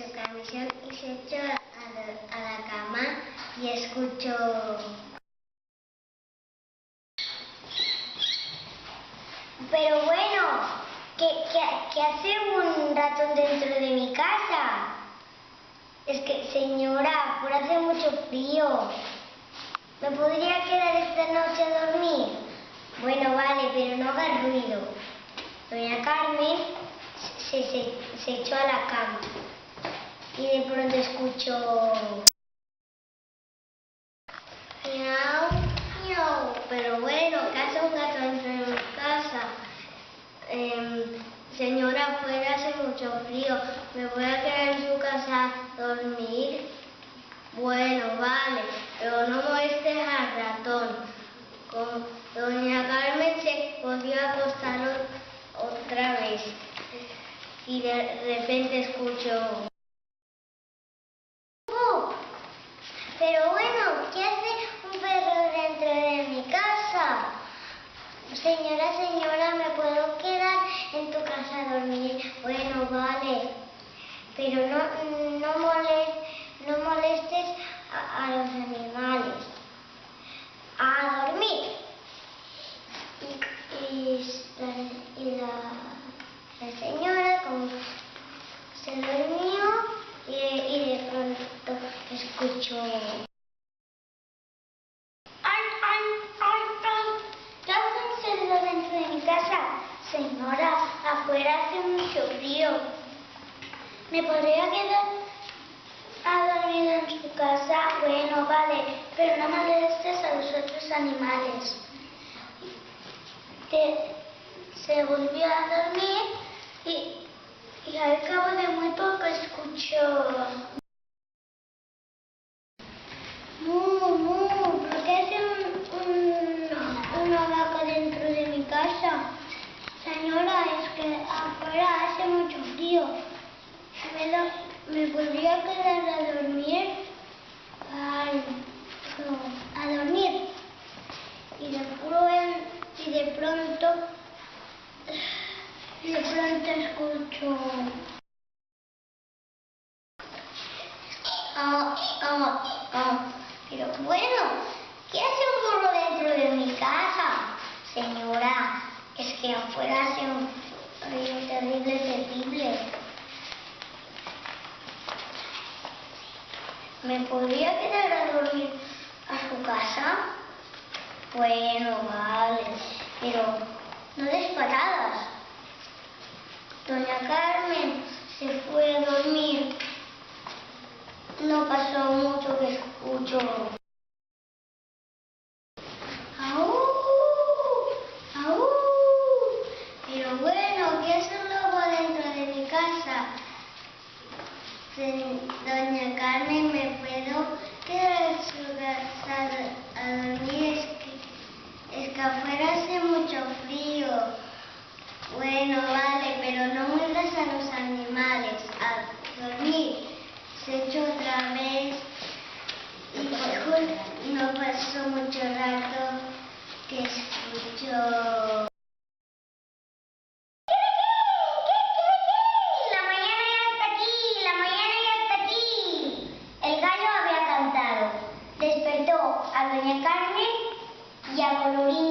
su camisón y se echó a la cama y escuchó... Pero bueno, ¿qué hace un ratón dentro de mi casa? Es que, señora, afuera hace mucho frío. ¿Me podría quedar esta noche a dormir? Bueno, vale, pero no haga ruido. Doña Carmen se echó a la cama y de pronto escuchó... Miau, miau. Pero bueno, ¿qué hace un gato dentro de mi casa? Señora, afuera hace mucho frío. ¿Me voy a quedar en su casa a dormir? Bueno, vale, pero no molestes al ratón. Doña Carmen se volvió a acostar otra vez y de repente escuchó... ¡Oh! Pero bueno, ¿qué hace un perro dentro de mi casa? Señora, ¿me puedo quedar en tu casa a dormir? Bueno, vale, pero no molestes a los animales. A dormir. Y la señora como se durmió y de pronto escuchó... ¿Qué hace un cerdo dentro de mi casa? Señora, afuera hace mucho frío. ¿Me podría quedar a dormir en su casa? Bueno, vale, pero no molestes a los otros animales. Se volvió a dormir y al cabo de muy poco escuchó... ¿Por qué hace una vaca dentro de mi casa? Señora, es que afuera hace mucho frío. ¿Me podría quedar a dormir? Ay, no, a dormir. Y de pronto escucho... Pero bueno, ¿qué hace un burro dentro de mi casa? Señora, es que afuera hace un frío terrible. ¿Me podría quedar a dormir a su casa? Bueno, vale, pero no des patadas. Doña Carmen se fue a dormir. No pasó mucho que escuchó... ¡Aú! ¡Aú! Pero bueno, ¿qué hace un lobo dentro de mi casa? Doña Carmen, ¿me puedo quedar en su casa a dormir? Es que afuera hace mucho frío. Bueno, vale, pero no muerdas a los animales. A dormir. Se echó otra vez y no pasó mucho rato que escuchó... ¡La mañana ya está aquí! ¡La mañana ya está aquí! El gallo había cantado. Despertó a Doña Carmen y a Colorín